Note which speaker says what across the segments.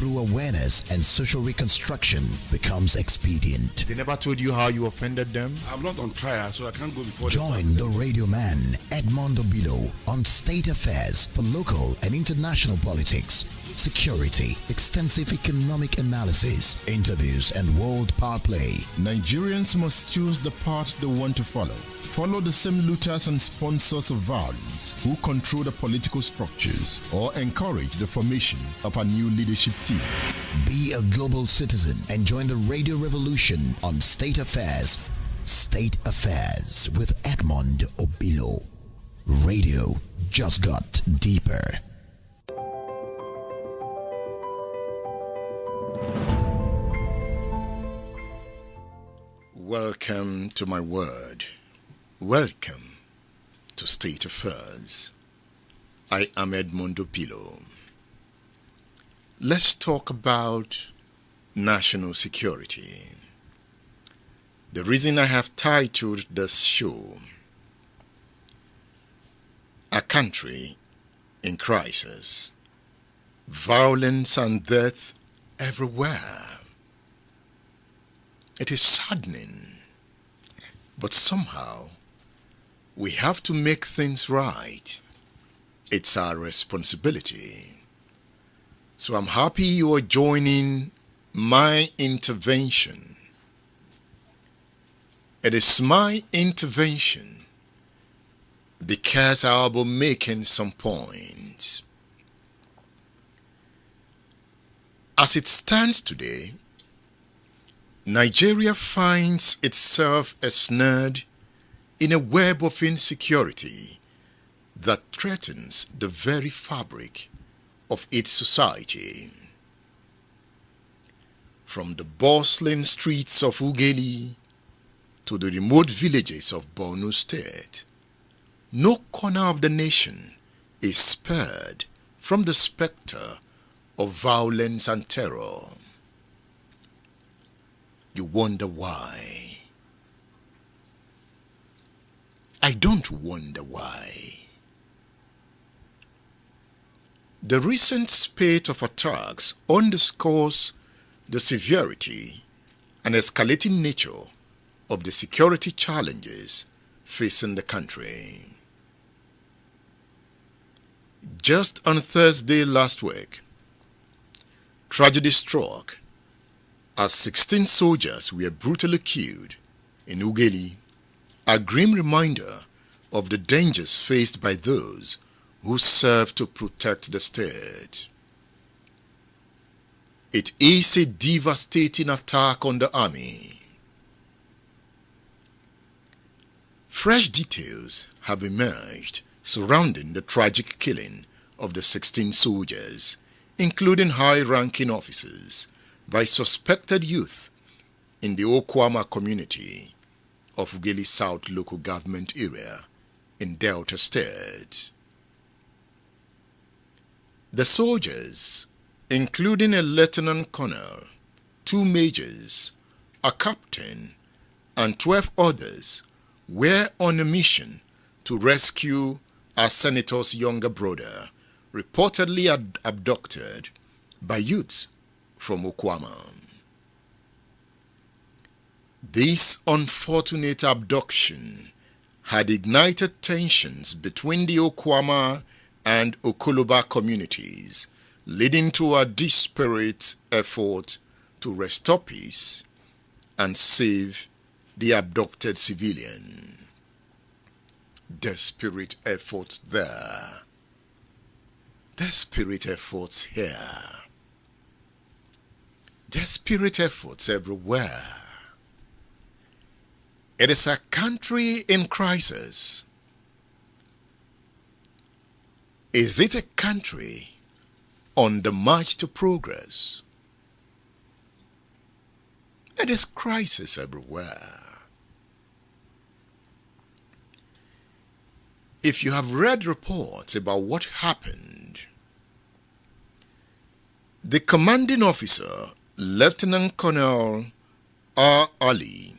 Speaker 1: through awareness and social reconstruction becomes expedient.
Speaker 2: They never told you how you offended them?
Speaker 3: I'm not on trial, so I can't go before
Speaker 1: Join the radio man, Edmond Obilo, on State Affairs for local and international politics, security, extensive economic analysis, interviews, and world power play.
Speaker 4: Nigerians must choose the path they want to follow. Follow the same looters and sponsors of violence who control the political structures or encourage the formation of a new leadership team.
Speaker 1: Be a global citizen and join the radio revolution on State Affairs. State Affairs with Edmond Obilo. Radio just got deeper.
Speaker 2: Welcome to my word. Welcome to State Affairs. I am Edmond Obilo. Let's talk about national security. The reason I have titled this show, A Country in Crisis, Violence and Death Everywhere. It is saddening, but somehow we have to make things right. It's our responsibility. So I'm happy you are joining my intervention. It is my intervention because I'll be making some points. As it stands today, Nigeria finds itself ensnared in a web of insecurity that threatens the very fabric of its society. From the bustling streets of Ughelli to the remote villages of Borno State, no corner of the nation is spared from the specter of violence and terror. You wonder why. I don't wonder why. The recent spate of attacks underscores the severity and escalating nature of the security challenges facing the country. Just on Thursday last week, tragedy struck as 16 soldiers were brutally killed in Ughelli, a grim reminder of the dangers faced by those who serve to protect the state. It is a devastating attack on the army. Fresh details have emerged surrounding the tragic killing of the 16 soldiers, including high-ranking officers, by suspected youth in the Okwama community of Ughelli South local government area in Delta State. The soldiers, including a lieutenant colonel, 2 majors, a captain, and 12 others, were on a mission to rescue our senator's younger brother, reportedly abducted by youths from Okwama. This unfortunate abduction had ignited tensions between the Okwama and Okoloba communities, leading to a desperate effort to restore peace and save the abducted civilian. Desperate efforts there. Desperate efforts here. Desperate efforts everywhere. It is a country in crisis. Is it a country on the march to progress? It is crisis everywhere. If you have read reports about what happened, the commanding officer, Lieutenant Colonel R. Ali,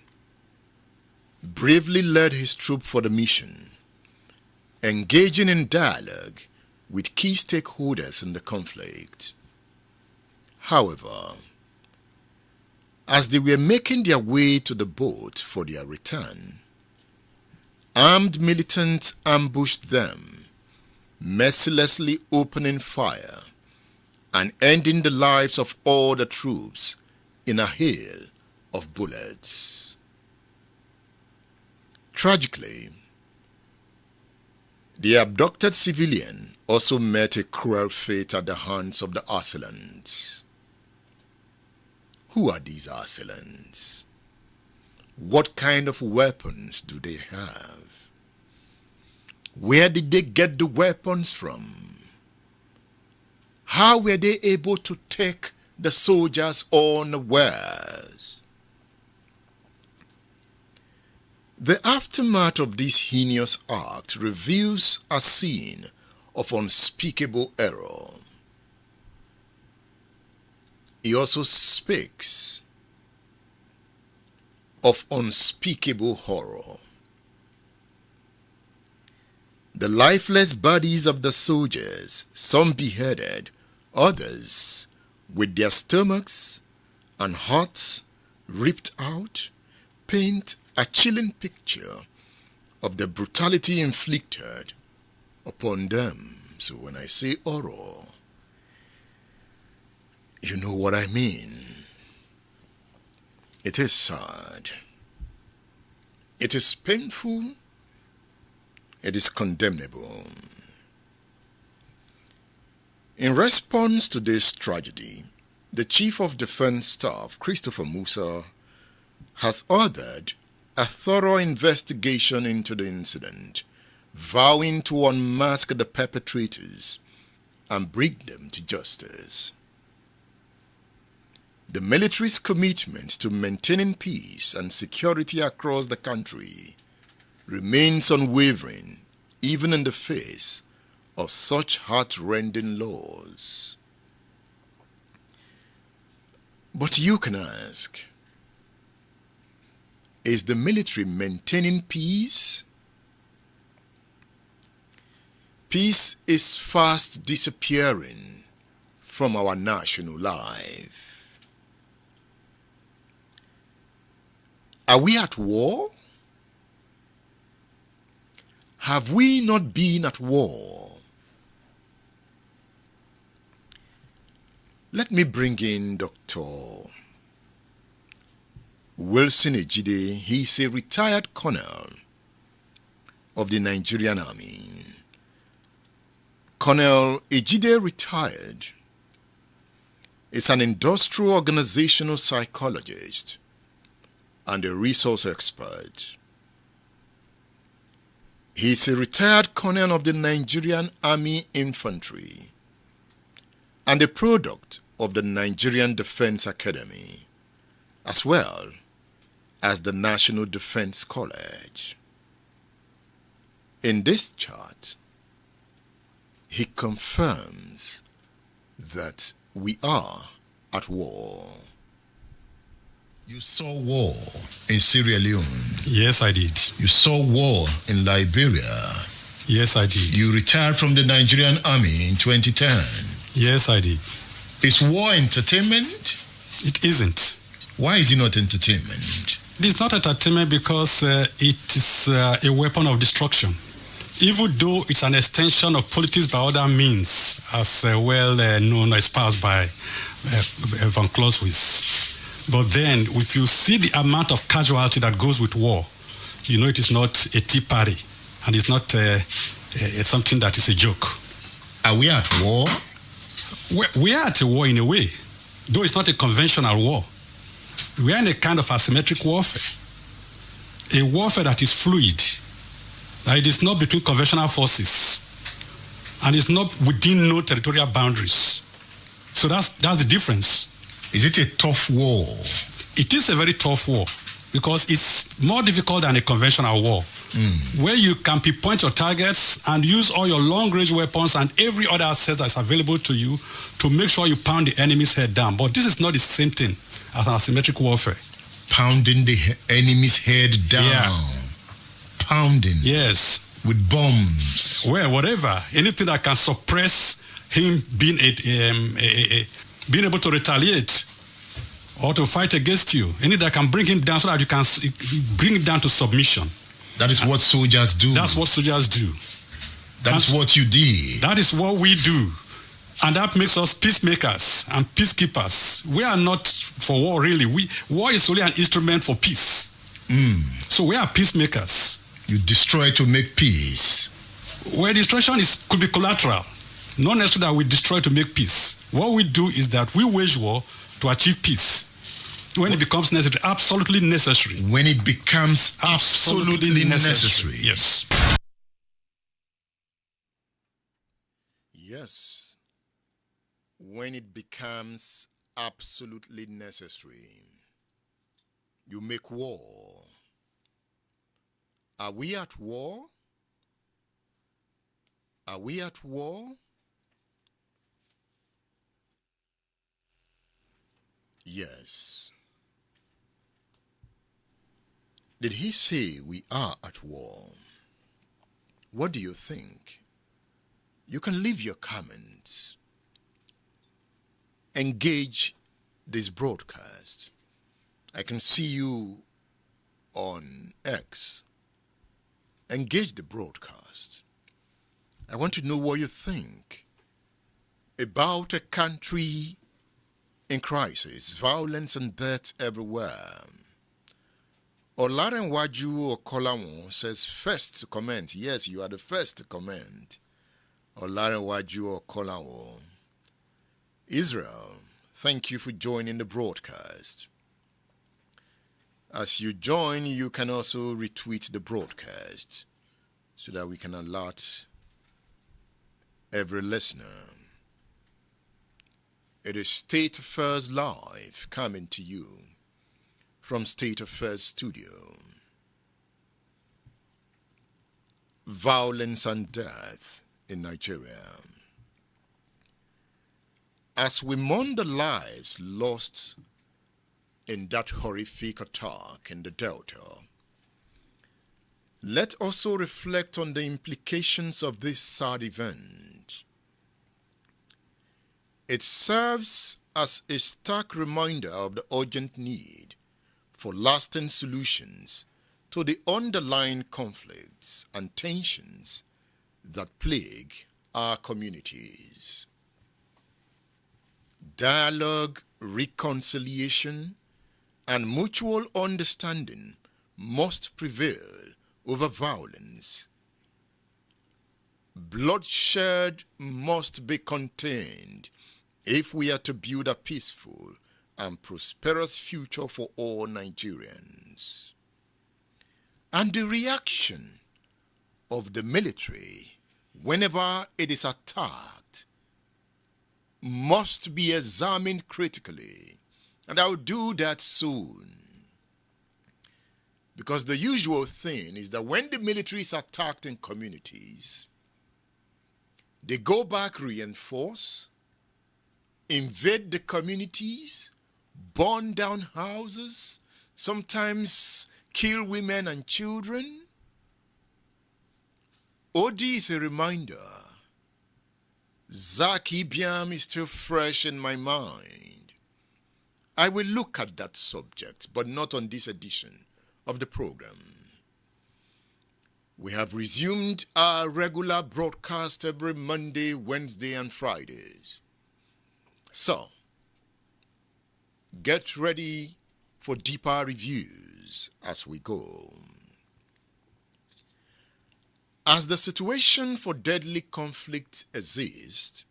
Speaker 2: bravely led his troop for the mission, engaging in dialogue with key stakeholders in the conflict. However, as they were making their way to the boat for their return, armed militants ambushed them, mercilessly opening fire and ending the lives of all the troops in a hail of bullets. Tragically, the abducted civilian also met a cruel fate at the hands of the assailants. Who are these assailants? What kind of weapons do they have? Where did they get the weapons from? How were they able to take the soldiers unawares? The aftermath of this heinous act reveals a scene of unspeakable error. He also speaks of unspeakable horror. The lifeless bodies of the soldiers, some beheaded, others with their stomachs and hearts ripped out, paint a chilling picture of the brutality inflicted upon them. So when I say horror, you know what I mean. It is sad. It is painful. It is condemnable. In response to this tragedy, the Chief of Defense Staff, Christopher Musa, has ordered a thorough investigation into the incident, vowing to unmask the perpetrators and bring them to justice. The military's commitment to maintaining peace and security across the country remains unwavering, even in the face of such heart-rending laws. But you can ask, is the military maintaining peace? Peace is fast disappearing from our national life. Are we at war? Have we not been at war? Let me bring in Dr. Wilson Ejide. He's a retired colonel of the Nigerian Army. Colonel Ejide retired is an industrial organizational psychologist and a resource expert. He is a retired colonel of the Nigerian Army Infantry and a product of the Nigerian Defense Academy, as well as the National Defense College. In this chart, he confirms that we are at war. You saw war in Sierra Leone.
Speaker 3: Yes, I did.
Speaker 2: You saw war in Liberia.
Speaker 3: Yes, I did.
Speaker 2: You retired from the Nigerian Army in 2010.
Speaker 3: Yes, I did.
Speaker 2: Is war entertainment?
Speaker 3: It isn't.
Speaker 2: Why is it not entertainment?
Speaker 3: It is not entertainment because it is a weapon of destruction. Even though it's an extension of politics by other means, as well known, espoused by Van Clausewitz. But then, if you see the amount of casualty that goes with war, you know it is not a tea party, and it's not something that is a joke.
Speaker 2: Are we at war?
Speaker 3: We are at a war in a way, though it's not a conventional war. We are in a kind of asymmetric warfare, a warfare that is fluid. That it is not between conventional forces, and it's not within no territorial boundaries. So that's the difference.
Speaker 2: Is it a tough war?
Speaker 3: It is a very tough war because it's more difficult than a conventional war, where you can pinpoint your targets and use all your long-range weapons and every other asset that's available to you to make sure you pound the enemy's head down. But this is not the same thing as an asymmetric warfare.
Speaker 2: Pounding the enemy's head down.
Speaker 3: Yeah.
Speaker 2: Pounding.
Speaker 3: Yes.
Speaker 2: With bombs.
Speaker 3: Well, whatever. Anything that can suppress him being being able to retaliate or to fight against you. Any that can bring him down so that you can bring him down to submission.
Speaker 5: That is what soldiers do.
Speaker 3: That's what soldiers do.
Speaker 5: That's what you did.
Speaker 3: That is what we do. And that makes us peacemakers and peacekeepers. We are not for war, really. War is only an instrument for peace. So we are peacemakers.
Speaker 5: You destroy to make peace.
Speaker 3: Where destruction could be collateral. Not necessarily that we destroy to make peace. What we do is that we wage war to achieve peace. When it becomes necessary, absolutely necessary.
Speaker 5: When it becomes absolutely necessary.
Speaker 3: Yes.
Speaker 2: Yes. When it becomes absolutely necessary, you make war. Are we at war? Are we at war? Yes. Did he say we are at war? What do you think? You can leave your comments. Engage this broadcast. I can see you on X. Engage the broadcast. I want to know what you think about a country in crisis, violence and death everywhere. Olarenwaju Okolawo says first to comment. Yes, you are the first to comment. Olarenwaju Okolawo. Israel, thank you for joining the broadcast. As you join, you can also retweet the broadcast so that we can alert every listener. It is State Affairs Live coming to you from State Affairs Studio. Violence and death in Nigeria. As we mourn the lives lost in that horrific attack in the Delta, let us also reflect on the implications of this sad event. It serves as a stark reminder of the urgent need for lasting solutions to the underlying conflicts and tensions that plague our communities. Dialogue, reconciliation, and mutual understanding must prevail over violence. Bloodshed must be contained if we are to build a peaceful and prosperous future for all Nigerians. And the reaction of the military whenever it is attacked must be examined critically. And I will do that soon. Because the usual thing is that when the military is attacked in communities, they go back, reinforce, invade the communities, burn down houses, sometimes kill women and children. OD is a reminder. Zaki Biam is still fresh in my mind. I will look at that subject, but not on this edition of the program. We have resumed our regular broadcast every Monday, Wednesday, and Fridays. So, get ready for deeper reviews as we go. As the situation for deadly conflict exists,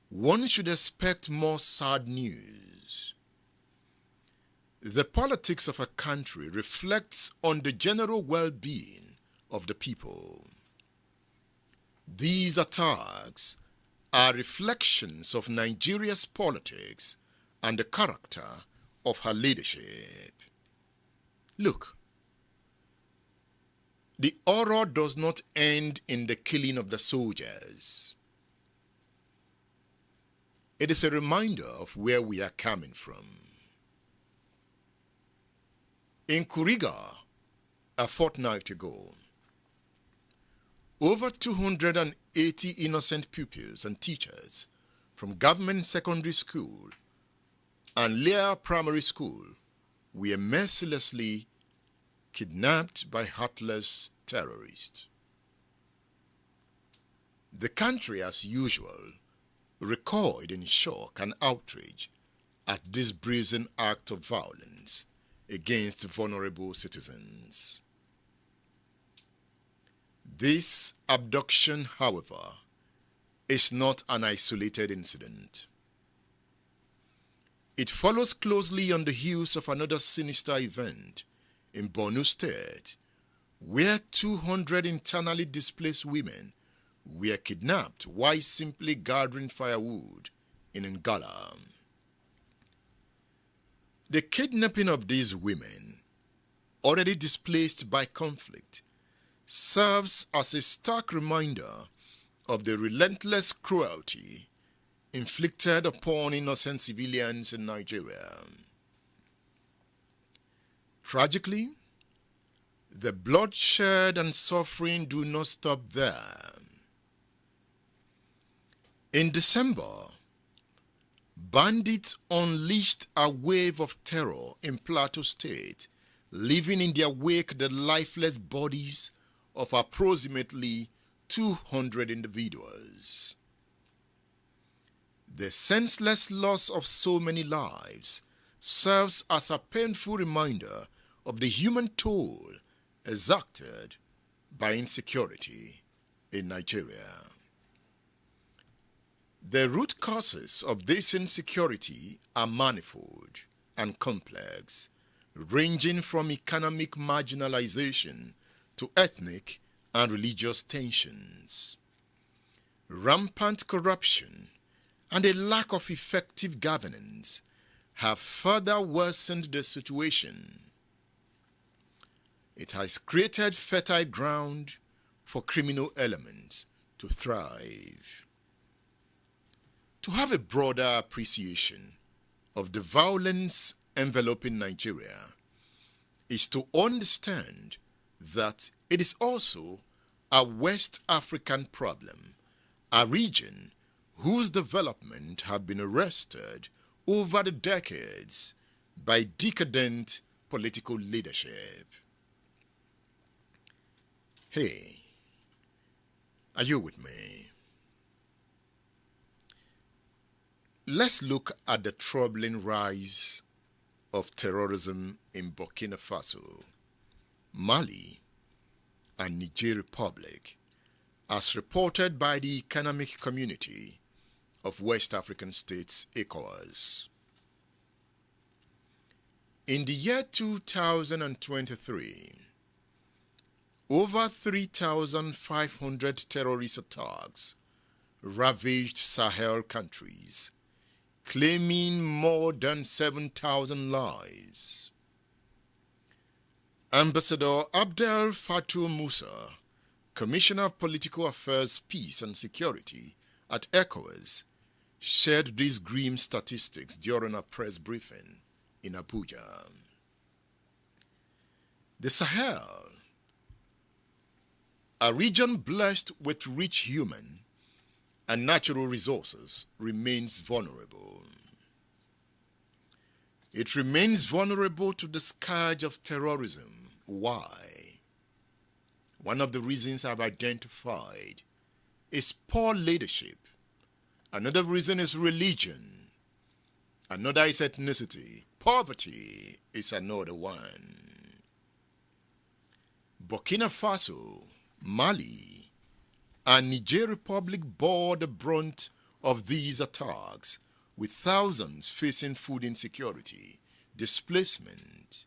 Speaker 2: one should expect more sad news. The politics of a country reflects on the general well-being of the people. These attacks are reflections of Nigeria's politics and the character of her leadership. Look, the horror does not end in the killing of the soldiers. It is a reminder of where we are coming from. In Kuriga, a fortnight ago, over 280 innocent pupils and teachers from Government Secondary School and Lear Primary School were mercilessly kidnapped by heartless terrorists. The country, as usual, recoiled in shock and outrage at this brazen act of violence against vulnerable citizens. This abduction, however, is not an isolated incident. It follows closely on the heels of another sinister event in Borno State, where 200 internally displaced women were kidnapped while simply gathering firewood in Ngala. The kidnapping of these women, already displaced by conflict, serves as a stark reminder of the relentless cruelty inflicted upon innocent civilians in Nigeria. Tragically, the bloodshed and suffering do not stop there. In December, bandits unleashed a wave of terror in Plateau State, leaving in their wake the lifeless bodies of approximately 200 individuals. The senseless loss of so many lives serves as a painful reminder of the human toll exacted by insecurity in Nigeria. The root causes of this insecurity are manifold and complex, ranging from economic marginalization to ethnic and religious tensions. Rampant corruption and a lack of effective governance have further worsened the situation. It has created fertile ground for criminal elements to thrive. To have a broader appreciation of the violence enveloping Nigeria is to understand that it is also a West African problem, a region whose development have been arrested over the decades by decadent political leadership. Hey, are you with me? Let's look at the troubling rise of terrorism in Burkina Faso, Mali, and Niger Republic, as reported by the Economic Community of West African States, ECOWAS. In the year 2023, over 3,500 terrorist attacks ravaged Sahel countries, claiming more than 7,000 lives. Ambassador Abdel Fattah Musa, Commissioner of Political Affairs, Peace and Security at ECOWAS, shared these grim statistics during a press briefing in Abuja. The Sahel, a region blessed with rich human and natural resources, remains vulnerable. It remains vulnerable to the scourge of terrorism. Why? One of the reasons I've identified is poor leadership. Another reason is religion. Another is ethnicity. Poverty is another one. Burkina Faso, Mali, and Niger Republic bore the brunt of these attacks, with thousands facing food insecurity, displacement,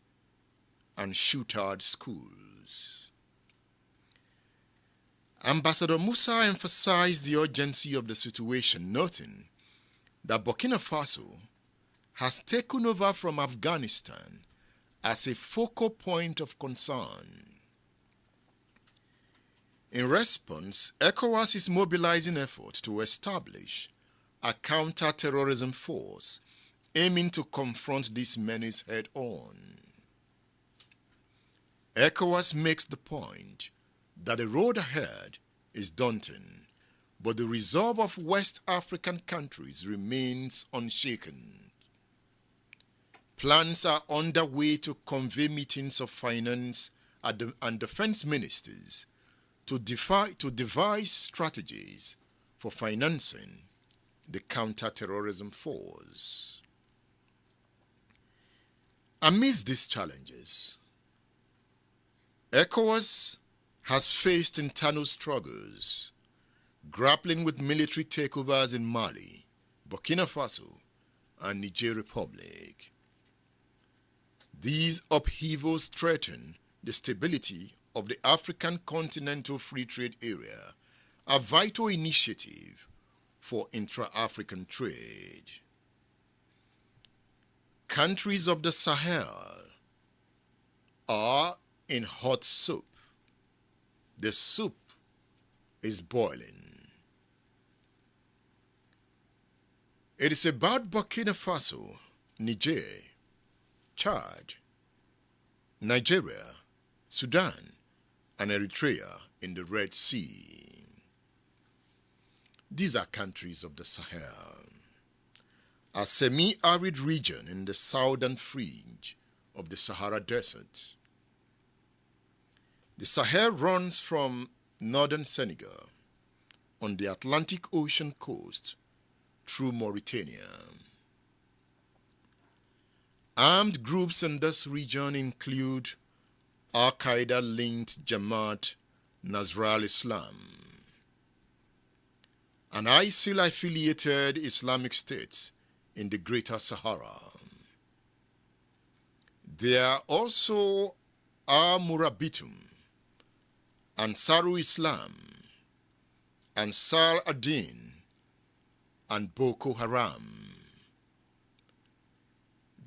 Speaker 2: and shuttered schools. Ambassador Musa emphasized the urgency of the situation, noting that Burkina Faso has taken over from Afghanistan as a focal point of concern. In response, ECOWAS is mobilizing efforts to establish a counter-terrorism force aiming to confront this menace head-on. ECOWAS makes the point that the road ahead is daunting, but the resolve of West African countries remains unshaken. Plans are underway to convene meetings of finance and defense ministers to devise strategies for financing the counter-terrorism force. Amidst these challenges, ECOWAS has faced internal struggles, grappling with military takeovers in Mali, Burkina Faso, and Niger Republic. These upheavals threaten the stability of the African Continental Free Trade Area, a vital initiative for intra-African trade. Countries of the Sahel are in hot soup. The soup is boiling. It is about Burkina Faso, Niger, Chad, Nigeria, Sudan, and Eritrea in the Red Sea. These are countries of the Sahel, a semi-arid region in the southern fringe of the Sahara Desert. The Sahel runs from northern Senegal on the Atlantic Ocean coast through Mauritania. Armed groups in this region include Al-Qaeda-linked Jamaat Nasr al-Islam, an ISIL-affiliated Islamic State in the Greater Sahara. There are also Al-Murabitum, Ansarul Islam, Ansar ad-Din, and Boko Haram.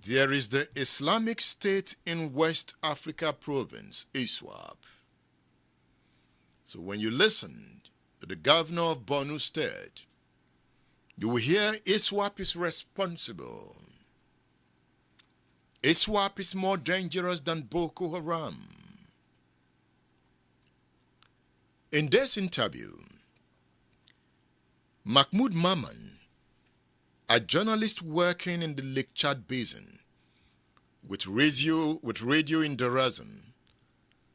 Speaker 2: There is the Islamic State in West Africa province, ISWAP. So when you listen to the governor of Borno State, you will hear ISWAP is responsible. ISWAP is more dangerous than Boko Haram. In this interview, Mahmoud Maman, a journalist working in the Lake Chad Basin with radio in Darazan,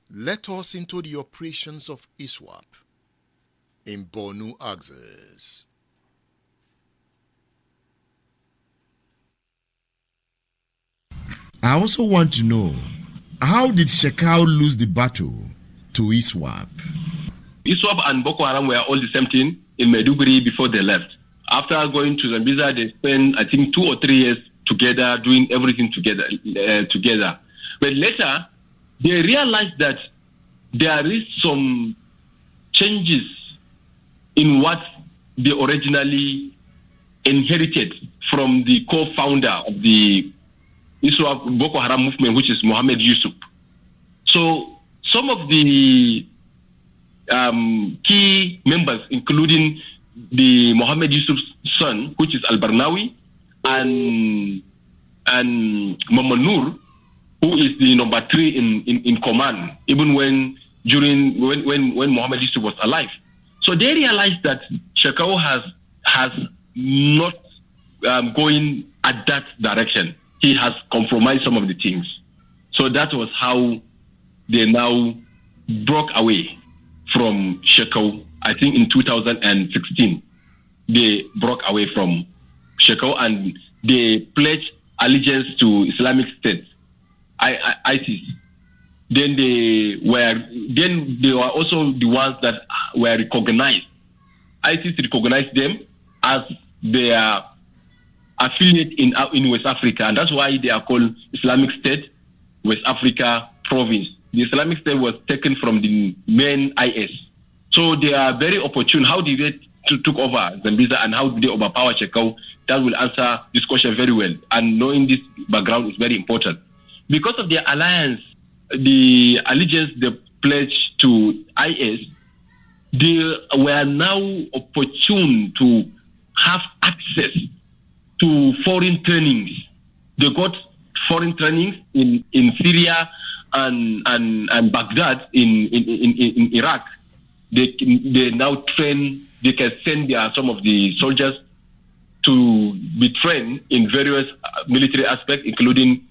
Speaker 2: let us into the operations of ISWAP in Borno Axis.
Speaker 6: I also want to know, how did Shekau lose the battle to ISWAP?
Speaker 7: ISWAP and Boko Haram were all the same thing in Maiduguri before they left. After going to Zambiza, they spent, I think, 2 or 3 years together, doing everything together. But later, they realized that there is some changes in what they originally inherited from the co-founder of the ISWAP Boko Haram movement, which is Mohammed Yusuf. So some of the key members, including the Mohammed Yusuf's son, which is Al-Barnawi, and Maman who is the number 3 in command, even when Mohammed Yusuf was alive. So they realized that Shekau has not going at that direction. He has compromised some of the things. So that was how they now broke away from Shekau. I think in 2016, they broke away from Shekau and they pledged allegiance to Islamic State, ISIS. Then they were also the ones that were recognized. ISIS recognized them as their affiliate in West Africa, and that's why they are called Islamic State West Africa Province. The Islamic State was taken from the main IS. So they are very opportune. How did they took over Zambiza and how did they overpower Shekau? That will answer this question very well. And knowing this background is very important. Because of their alliance, the allegiance they pledged to IS, they were now opportune to have access to foreign trainings. They got foreign trainings in Syria and Baghdad in Iraq. They now train they can send some of the soldiers to be trained in various military aspects, including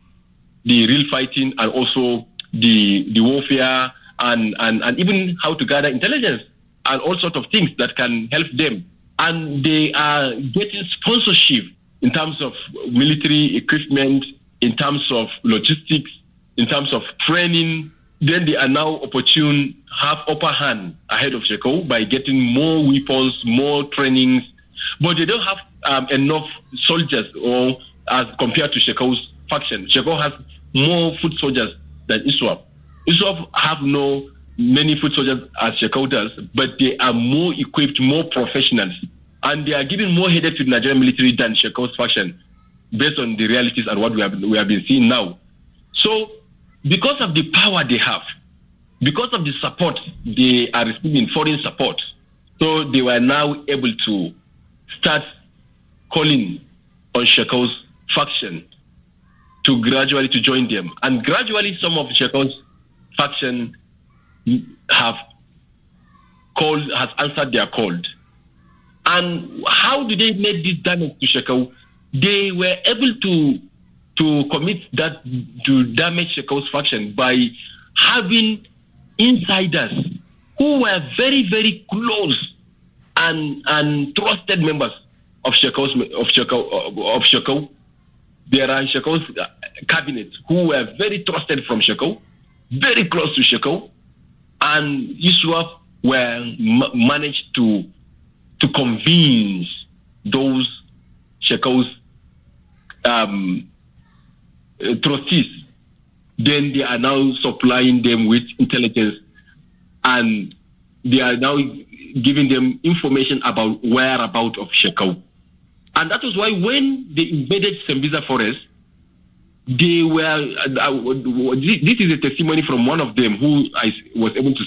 Speaker 7: the real fighting and also the warfare and even how to gather intelligence and all sorts of things that can help them. And they are getting sponsorship in terms of military equipment, in terms of logistics, in terms of training. Then they are now have upper hand ahead of Shekau by getting more weapons, more trainings, but they don't have enough soldiers or as compared to Shekau's faction. Shekau has more foot soldiers than ISWAP. ISWAP have many foot soldiers as Shekau does, but they are more equipped, more professionals, and they are giving more headache to the Nigerian military than Shekau's faction, based on the realities and what we have been seeing now. So, because of the power they have, because of the support they are receiving, foreign support, so they were now able to start calling on Shekau's faction to gradually to join them. And gradually some of Shekau's faction has answered their call. And how did they make this damage to Shekau? They were able to commit that, to damage Shekau's faction by having insiders who were very, very close and trusted members of Shekau. There are Shekau's cabinet who were very trusted from Shekau, very close to Shekau, and ISWAP were managed to convince those Shekau's trustees. Then they are now supplying them with intelligence, and they are now giving them information about whereabouts of Shekau. And that was why when they invaded Sembisa Forest, they were, this is a testimony from one of them who I was able to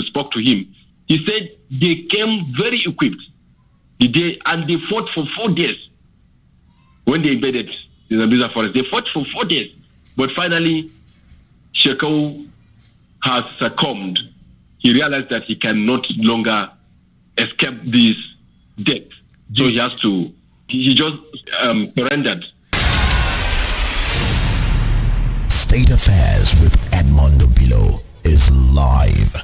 Speaker 7: speak to him. He said they came very equipped, and they fought for 4 days when they invaded the Sembisa Forest. They fought for 4 days, but finally Shekau has succumbed. He realized that he can no longer escape this death. So he just surrendered.
Speaker 1: State Affairs with Edmond Obilo is live.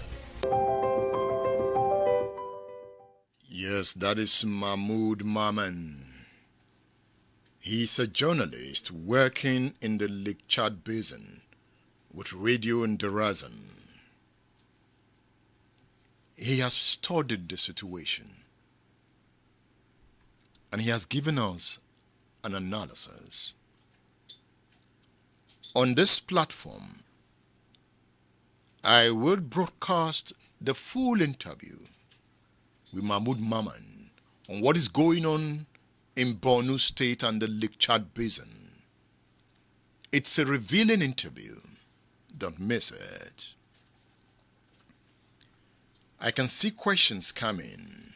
Speaker 2: Yes, that is Mahmoud Maman. He's a journalist working in the Lake Chad Basin with Radio Ndarazan. He has studied the situation and he has given us an analysis. On this platform, I will broadcast the full interview with Mahmoud Maman on what is going on in Borno State and the Lake Chad Basin. It's a revealing interview. Don't miss it. I can see questions coming.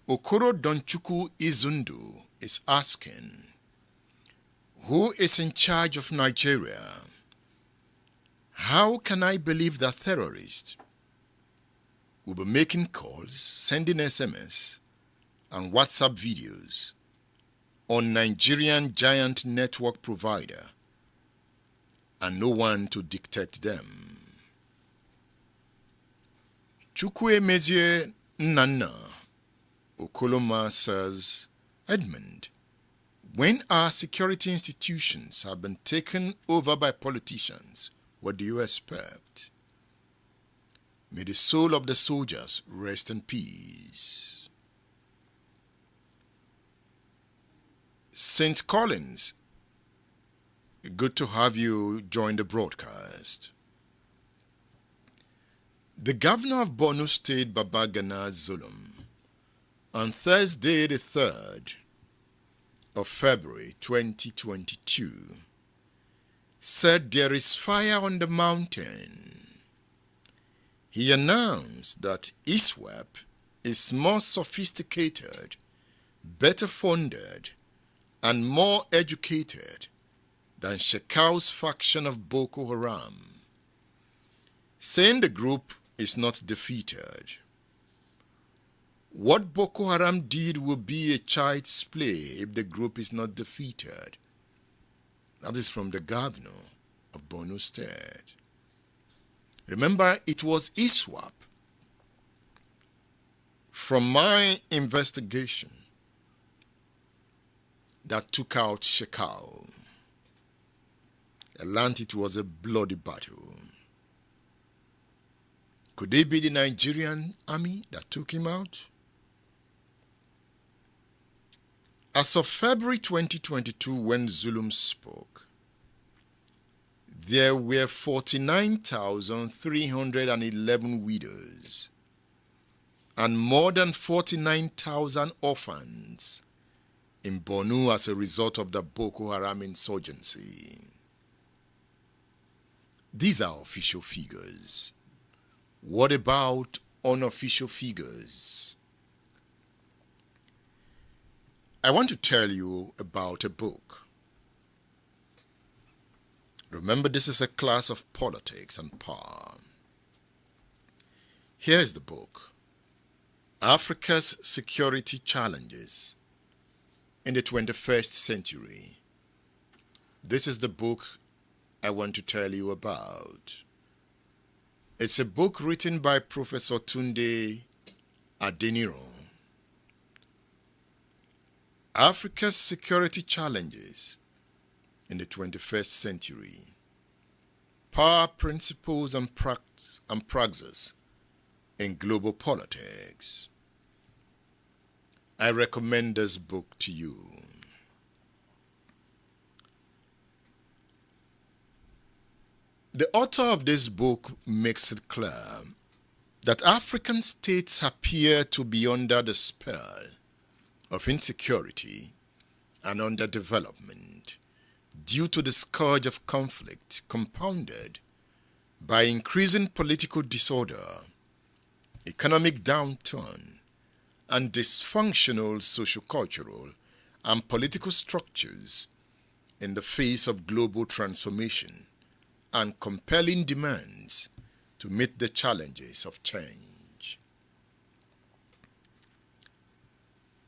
Speaker 2: Okoro Donchuku Izundu is asking, who is in charge of Nigeria? How can I believe that terrorists will be making calls, sending SMS and WhatsApp videos on Nigerian giant network provider and no one to dictate them? Chukwe Mezie Nana Okoloma says, Edmund, when our security institutions have been taken over by politicians, what do you expect? May the soul of the soldiers rest in peace. St. Collins, good to have you join the broadcast. The governor of Borno State, Babagana Zulum, on Thursday the 3rd of February 2022, said there is fire on the mountain. He announced that ISWAP is more sophisticated, better funded, and more educated than Shekau's faction of Boko Haram, saying the group is not defeated. What Boko Haram did will be a child's play if the group is not defeated. That is from the governor of Borno State. Remember, it was ISWAP. From my investigation, that took out Shekau. I learned it was a bloody battle. Could it be the Nigerian army that took him out? As of February 2022, when Zulum spoke, there were 49,311 widows and more than 49,000 orphans in Borno as a result of the Boko Haram insurgency. These are official figures. What about unofficial figures? I want to tell you about a book. Remember, this is a class of politics and power. Here is the book, Africa's Security Challenges in the 21st Century. This is the book I want to tell you about. It's a book written by Professor Tunde Adeniran. Africa's Security Challenges in the 21st Century. Power, Principles and Praxis in Global Politics. I recommend this book to you. The author of this book makes it clear that African states appear to be under the spell of insecurity and underdevelopment due to the scourge of conflict compounded by increasing political disorder, economic downturn, and dysfunctional socio-cultural and political structures in the face of global transformation and compelling demands to meet the challenges of change.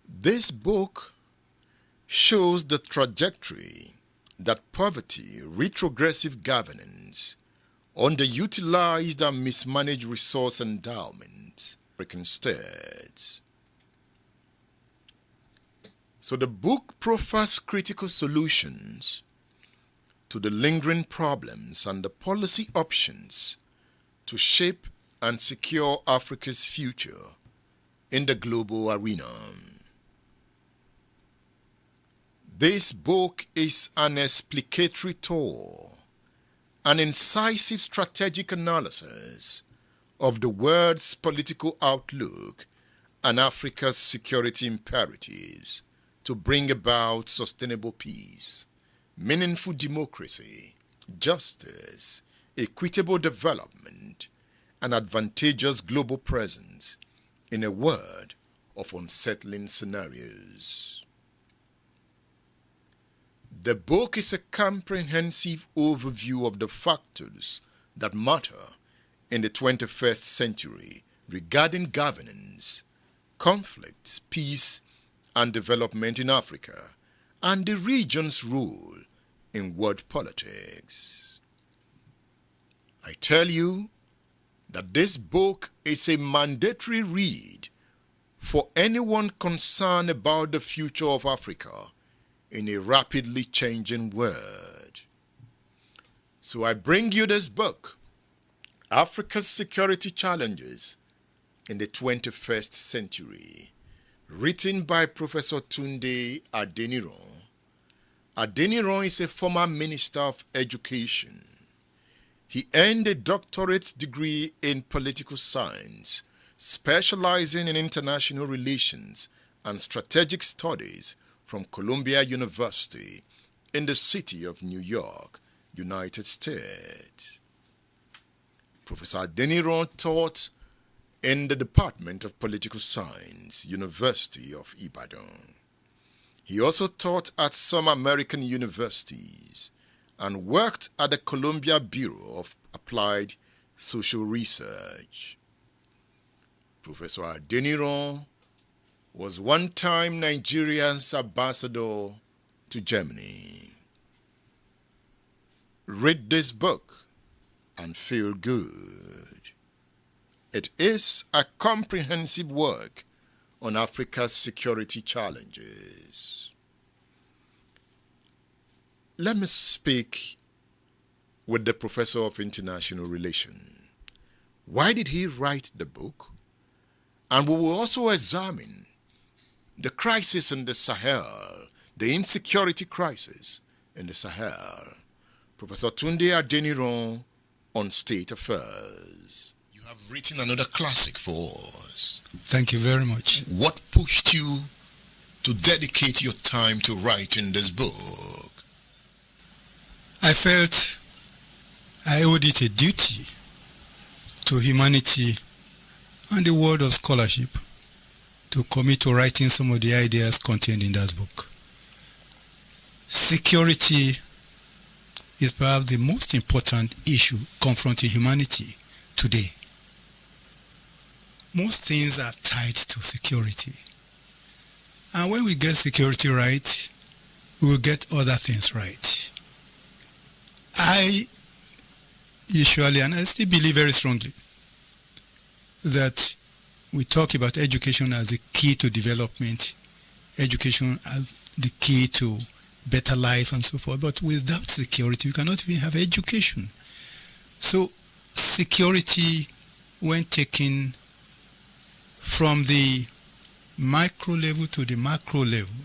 Speaker 2: This book shows the trajectory that poverty, retrogressive governance, underutilized and mismanaged resource endowment African states. So the book proffers critical solutions to the lingering problems and the policy options to shape and secure Africa's future in the global arena. This book is an explicatory tour, an incisive strategic analysis of the world's political outlook and Africa's security imperatives to bring about sustainable peace, meaningful democracy, justice, equitable development, and advantageous global presence in a world of unsettling scenarios. The book is a comprehensive overview of the factors that matter in the 21st century regarding governance, conflicts, peace, and development in Africa, and the region's role in world politics. I tell you that this book is a mandatory read for anyone concerned about the future of Africa in a rapidly changing world. So I bring you this book, Africa's Security Challenges in the 21st Century, written by Professor Tunde Adeniran. Adeniran is a former Minister of Education. He earned a doctorate degree in political science, specializing in international relations and strategic studies from Columbia University in the city of New York, United States. Professor Adeniran taught in the Department of Political Science, University of Ibadan. He also taught at some American universities and worked at the Columbia Bureau of Applied Social Research. Professor Adeniran was one-time Nigeria's ambassador to Germany. Read this book and feel good. It is a comprehensive work on Africa's security challenges. Let me speak with the Professor of International Relations. Why did he write the book? And we will also examine the crisis in the Sahel, the insecurity crisis in the Sahel. Professor Tunde Adeniran on State Affairs.
Speaker 5: You have written another classic for us.
Speaker 8: Thank you very much.
Speaker 5: What pushed you to dedicate your time to writing this book?
Speaker 8: I felt I owed it a duty to humanity and the world of scholarship to commit to writing some of the ideas contained in that book. Security is perhaps the most important issue confronting humanity today. Most things are tied to security. And when we get security right, we will get other things right. I usually, and I still believe very strongly, that we talk about education as the key to development, education as the key to better life and so forth. But without security, you cannot even have education. So security, when taken from the micro level to the macro level,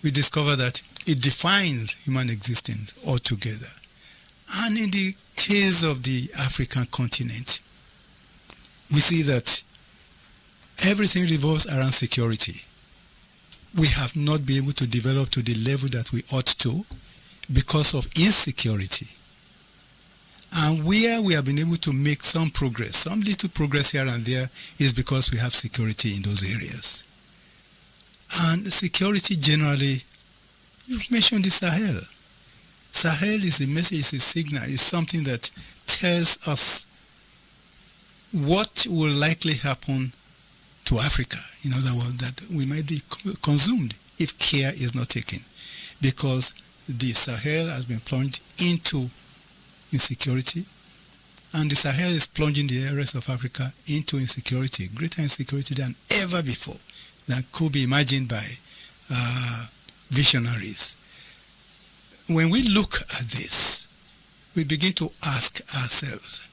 Speaker 8: we discover that it defines human existence altogether. And in the case of the African continent, we see that everything revolves around security. We have not been able to develop to the level that we ought to because of insecurity. And where we have been able to make some progress, some little progress here and there, is because we have security in those areas. And security generally, you've mentioned the Sahel. Sahel is a message, is a signal, is something that tells us what will likely happen to Africa. In other words, that we might be consumed if care is not taken, because the Sahel has been plunged into insecurity, and the Sahel is plunging the areas of Africa into insecurity, greater insecurity than ever before, that could be imagined by visionaries. When we look at this, we begin to ask ourselves,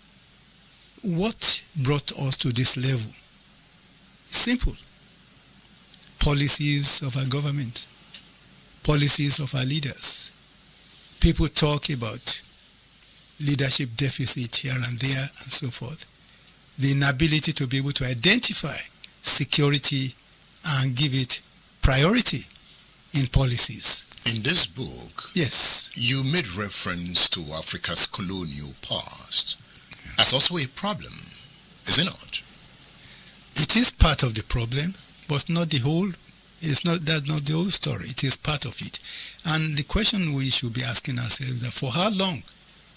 Speaker 8: what brought us to this level? It's simple. Policies of our government, policies of our leaders. People talk about leadership deficit here and there and so forth. The inability to be able to identify security and give it priority in policies.
Speaker 5: In this book,
Speaker 8: yes,
Speaker 5: you made reference to Africa's colonial past as also a problem, is it not?
Speaker 8: It is part of the problem, but not the whole. That's not the whole story. It is part of it. And the question we should be asking ourselves is, for how long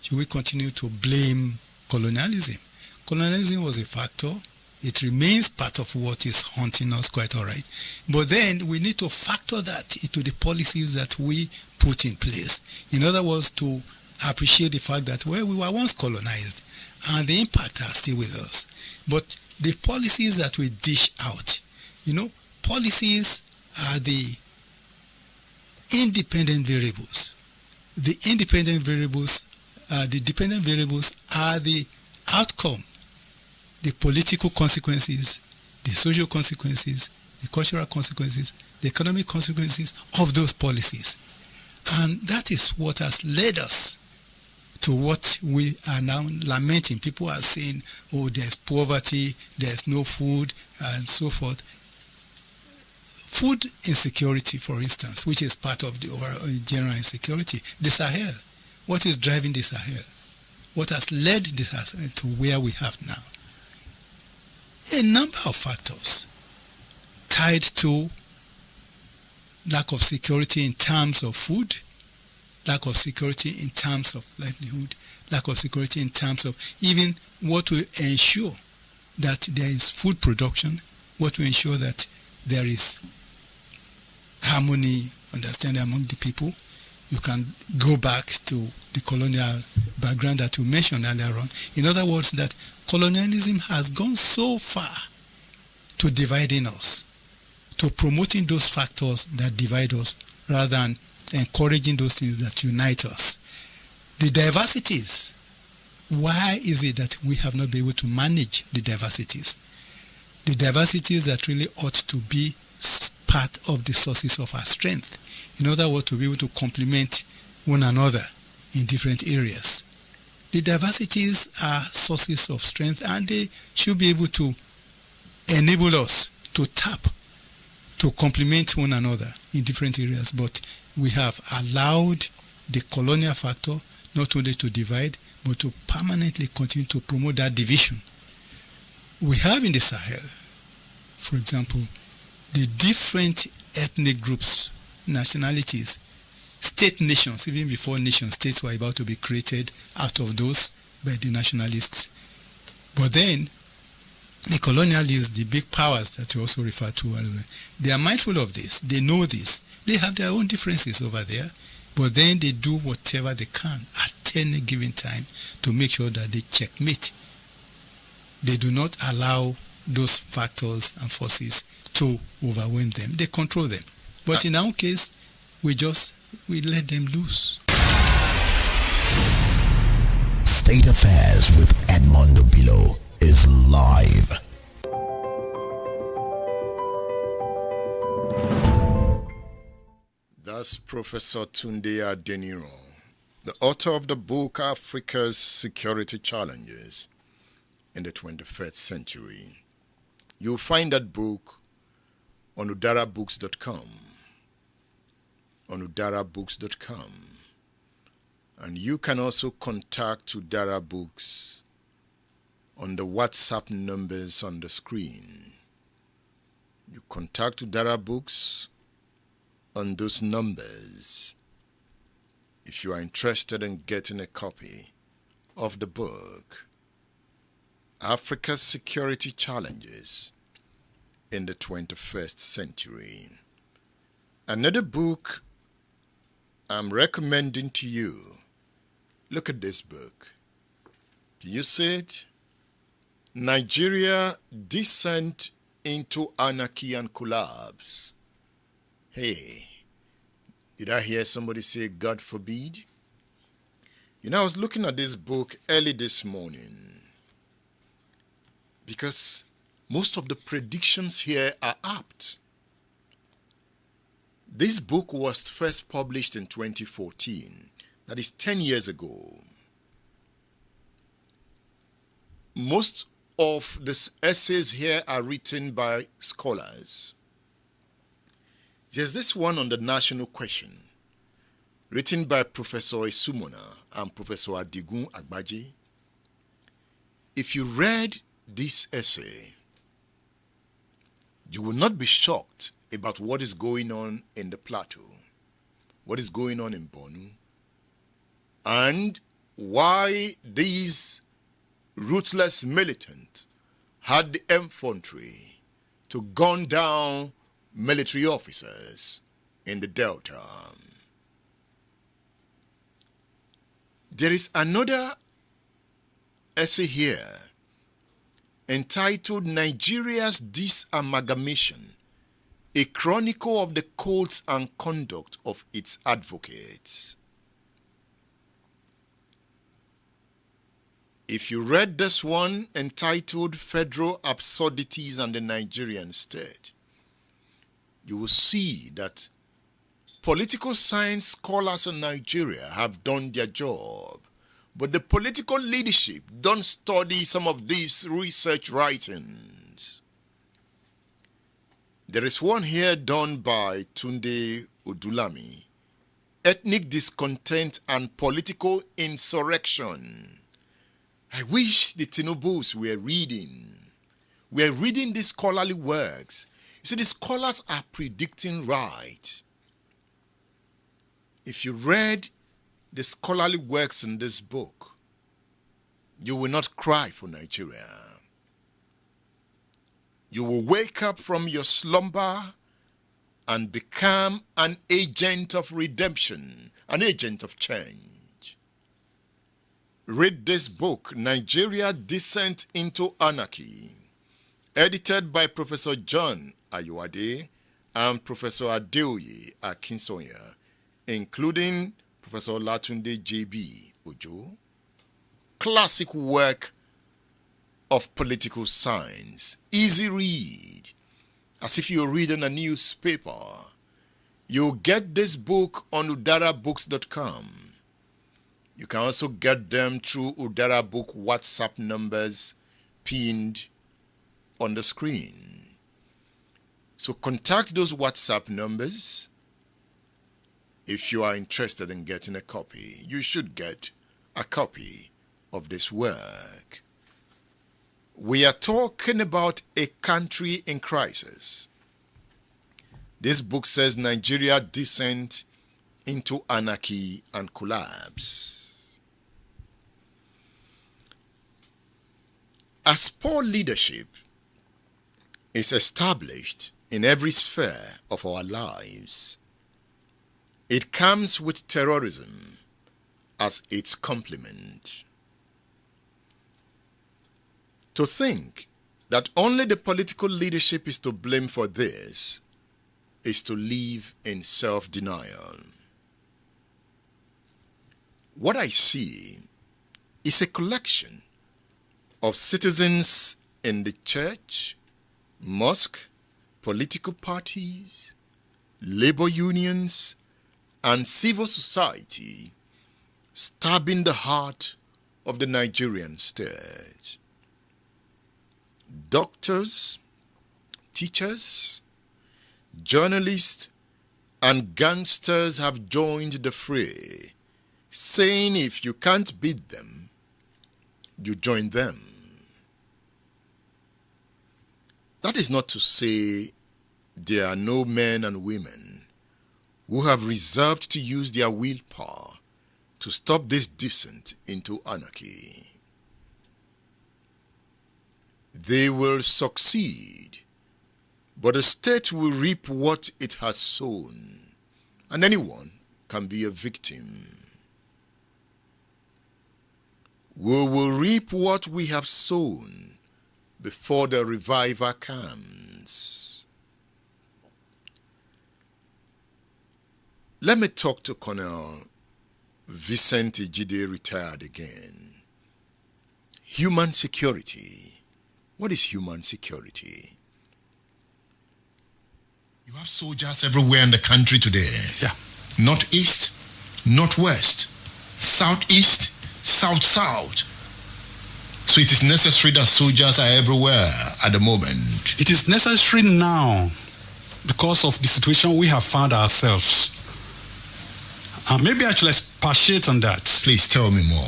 Speaker 8: should we continue to blame colonialism? Colonialism was a factor. It remains part of what is haunting us, quite all right. But then we need to factor that into the policies that we put in place. In other words, to appreciate the fact that, well, we were once colonized and the impact are still with us. But the policies that we dish out, policies are the independent variables. The independent variables, the dependent variables are the outcome, the political consequences, the social consequences, the cultural consequences, the economic consequences of those policies. And that is what has led us to what we are now lamenting. People are saying, oh, there's poverty, there's no food, and so forth. Food insecurity, for instance, which is part of the overall general insecurity. The Sahel. What is driving the Sahel? What has led the Sahel to where we have now? A number of factors tied to lack of security in terms of food, lack of security in terms of livelihood, lack of security in terms of even what will ensure that there is food production, what will ensure that there is harmony, understanding among the people. You can go back to the colonial background that you mentioned earlier on. In other words, that colonialism has gone so far to dividing us, to promoting those factors that divide us rather than encouraging those things that unite us. The diversities, why is it that we have not been able to manage the diversities? The diversities that really ought to be part of the sources of our strength. In other words, to be able to complement one another in different areas. The diversities are sources of strength, and they should be able to enable us to tap, to complement one another in different areas. But we have allowed the colonial factor not only to divide, but to permanently continue to promote that division. We have in the Sahel, for example, the different ethnic groups, nationalities, state nations, even before nation states were about to be created out of those by the nationalists. But then, the colonialists, the big powers that you also refer to, they are mindful of this. They know this. They have their own differences over there, but then they do whatever they can at any given time to make sure that they checkmate. They do not allow those factors and forces to overwhelm them. They control them. But in our case, we let them loose.
Speaker 1: State Affairs with Edmond Obilo is live.
Speaker 2: That's Professor Tunde Adeniro, the author of the book Africa's Security Challenges in the 21st Century. You'll find that book on udarabooks.com. And you can also contact Udara Books on the WhatsApp numbers on the screen. You contact Udara Books on those numbers if you are interested in getting a copy of the book, Africa's Security Challenges in the 21st Century. Another book I'm recommending to you. Look at this book. Can you see it? Nigeria: Descent into Anarchy and Collapse. Hey, did I hear somebody say God forbid? You know, I was looking at this book early this morning because most of the predictions here are apt. This book was first published in 2014. That is 10 years ago. Most of the essays here are written by scholars. There's this one on the national question, written by Professor Esumona and Professor Adigun Agbaje. If you read this essay, you will not be shocked about what is going on in the plateau, what is going on in Borno, and why these ruthless militants had the infantry to gun down military officers in the Delta. There is another essay here entitled Nigeria's Disamalgamation, a chronicle of the codes and conduct of its advocates. If you read this one entitled Federal Absurdities and the Nigerian State, you will see that political science scholars in Nigeria have done their job, but the political leadership don't study some of these research writings. There is one here done by Tunde Odulami, Ethnic Discontent and Political Insurrection. I wish the Tinubus were reading these scholarly works. You see, the scholars are predicting right. If you read the scholarly works in this book, you will not cry for Nigeria. you will wake up from your slumber and become an agent of redemption, an agent of change. Read this book, Nigeria Descent into Anarchy, edited by Professor John Ayuade and Professor Adeoye Akinsoya, including Professor Latunde J.B. Ojo. Classic work of political science, easy read, as if you're reading a newspaper. You'll get this book on udarabooks.com. You can also get them through Udara Book WhatsApp numbers pinned on the screen. So contact those WhatsApp numbers if you are interested in getting a copy. You should get a copy of this work. We are talking about a country in crisis. This book says Nigeria Descent into Anarchy and Collapse. As poor leadership is established in every sphere of our lives, it comes with terrorism as its complement. To think that only the political leadership is to blame for this is to live in self-denial. What I see is a collection of citizens in the church, mosque, political parties, labor unions, and civil society stabbing the heart of the Nigerian state. Doctors, teachers, journalists, and gangsters have joined the fray, saying if you can't beat them, you join them. That is not to say there are no men and women who have resolved to use their willpower to stop this descent into anarchy. They will succeed, but the state will reap what it has sown, and anyone can be a victim. We will reap what we have sown before the reviver comes. Let me talk to Colonel Vicente Jide, retired again. Human security. What is human security?
Speaker 5: You have soldiers everywhere in the country today.
Speaker 3: Yeah.
Speaker 5: Northeast, northwest, southeast, south. So it is necessary that soldiers are everywhere at the moment.
Speaker 3: It is necessary now because of the situation we have found ourselves. Maybe I should expatiate on that.
Speaker 5: Please tell me more.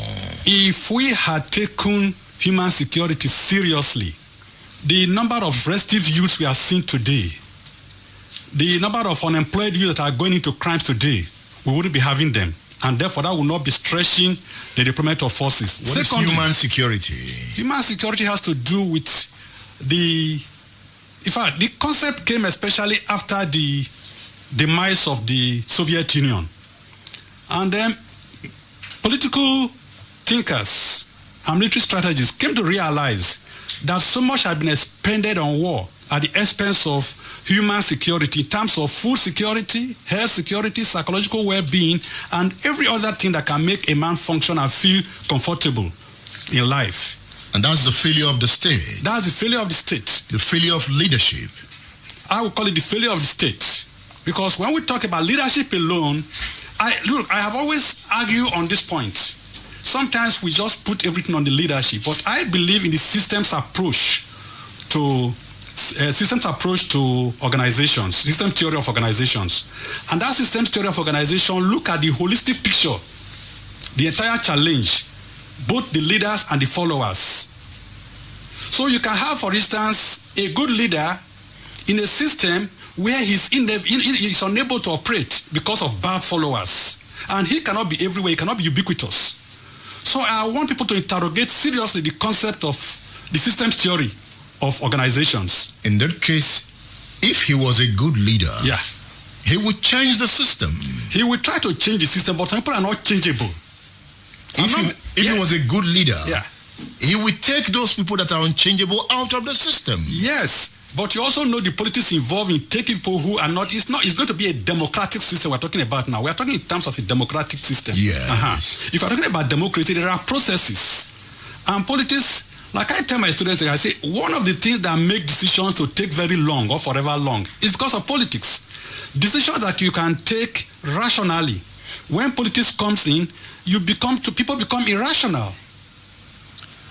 Speaker 3: If we had taken human security seriously, the number of restive youths we are seeing today, the number of unemployed youths that are going into crimes today, we wouldn't be having them. And therefore, that will not be stretching the deployment of forces.
Speaker 5: What is human security?
Speaker 3: Human security has to do with in fact, the concept came especially after the demise of the Soviet Union. And then political thinkers and military strategists came to realize that so much had been expended on war at the expense of human security in terms of food security, health security, psychological well-being, and every other thing that can make a man function and feel comfortable in life.
Speaker 5: And that's the failure of the state.
Speaker 3: That's the failure of the state.
Speaker 5: The failure of leadership.
Speaker 3: I would call it the failure of the state. Because when we talk about leadership alone, I have always argued on this point. Sometimes we just put everything on the leadership, but I believe in the systems approach to organizations, system theory of organizations. And that system theory of organization look at the holistic picture, the entire challenge, both the leaders and the followers. So you can have, for instance, a good leader in a system where he's unable to operate because of bad followers. And he cannot be everywhere, he cannot be ubiquitous. So I want people to interrogate seriously the concept of the system theory of organizations.
Speaker 5: In that case, if he was a good leader,
Speaker 3: Yeah.
Speaker 5: he would change the system.
Speaker 3: He will try to change the system, but some people are not changeable.
Speaker 5: If he was a good leader,
Speaker 3: Yeah.
Speaker 5: he would take those people that are unchangeable out of the system.
Speaker 3: Yes, but you also know the politics involved in taking people who are not. It's going to be a democratic system we're talking about now. We're talking in terms of a democratic system.
Speaker 5: Yes.
Speaker 3: If you're talking about democracy, there are processes. And politics, like I tell my students, I say one of the things that make decisions to take very long or forever long is because of politics. Decisions that you can take rationally. When politics comes in, people become irrational.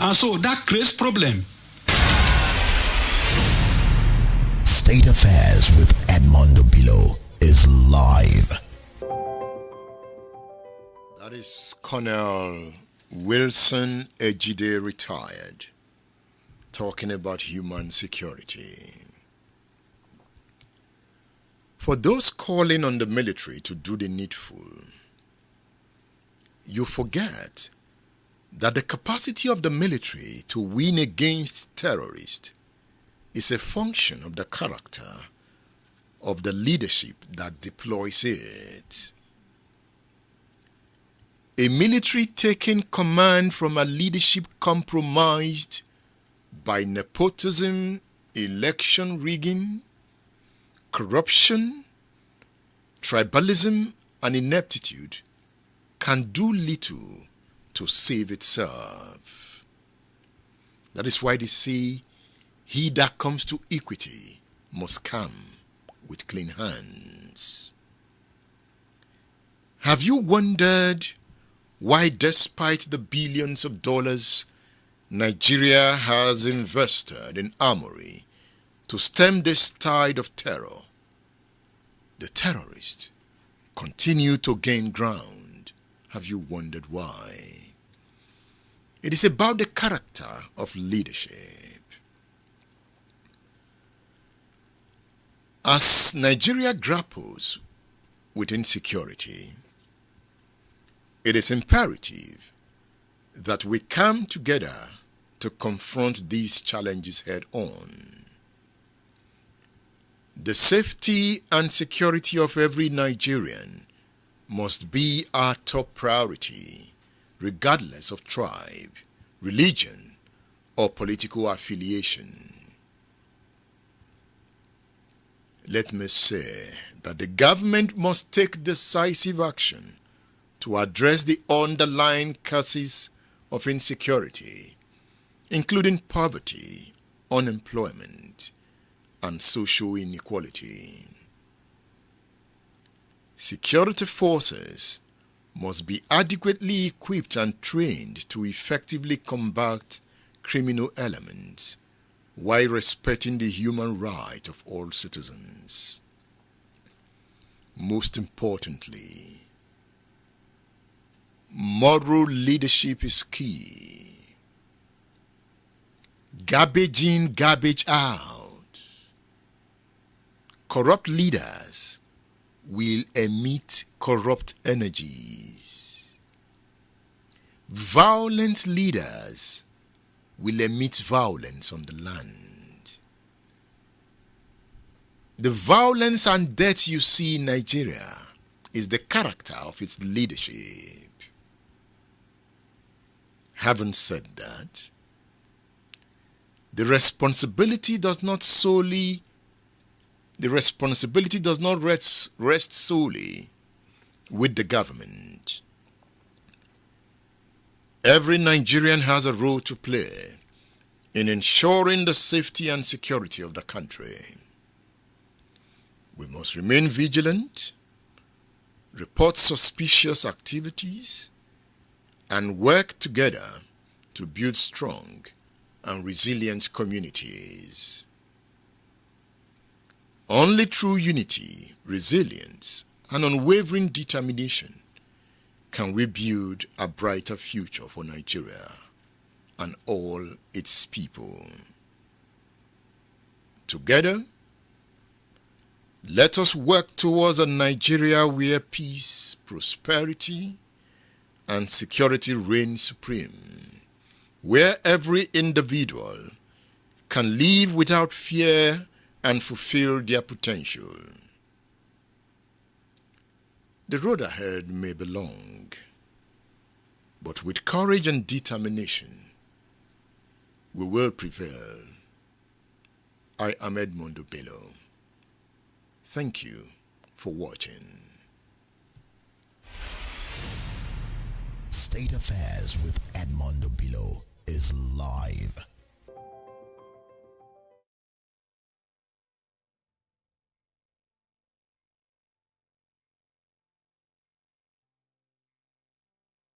Speaker 3: And so that creates problem.
Speaker 1: State Affairs with Edmond Obilo is live.
Speaker 2: That is Colonel Wilson Ejide, retired, talking about human security. For those calling on the military to do the needful, you forget that the capacity of the military to win against terrorists is a function of the character of the leadership that deploys it. A military taking command from a leadership compromised by nepotism, election rigging, corruption, tribalism, and ineptitude can do little to save itself. That is why they say, he that comes to equity must come with clean hands. Have you wondered why, despite the billions of dollars Nigeria has invested in armory to stem this tide of terror, the terrorists continue to gain ground? Have you wondered why? It is about the character of leadership. As Nigeria grapples with insecurity, it is imperative that we come together to confront these challenges head on. The safety and security of every Nigerian must be our top priority, regardless of tribe, religion, or political affiliation. Let me say that the government must take decisive action to address the underlying causes of insecurity, including poverty, unemployment, and social inequality. Security forces must be adequately equipped and trained to effectively combat criminal elements while respecting the human right of all citizens. Most importantly, moral leadership is key. Garbage in, garbage out. Corrupt leaders will emit corrupt energies. Violent leaders will emit violence on the land. The violence and death you see in Nigeria is the character of its leadership. Having said that, the responsibility does not rest solely with the government. Every Nigerian has a role to play in ensuring the safety and security of the country. We must remain vigilant, report suspicious activities, and work together to build strong and resilient communities. Only through unity, resilience, and unwavering determination can we build a brighter future for Nigeria and all its people. Together, let us work towards a Nigeria where peace, prosperity, and security reign supreme, where every individual can live without fear and fulfill their potential. The road ahead may be long, but with courage and determination, we will prevail. I am Edmond Obilo. Thank you for watching.
Speaker 1: State Affairs with Edmond Obilo is live.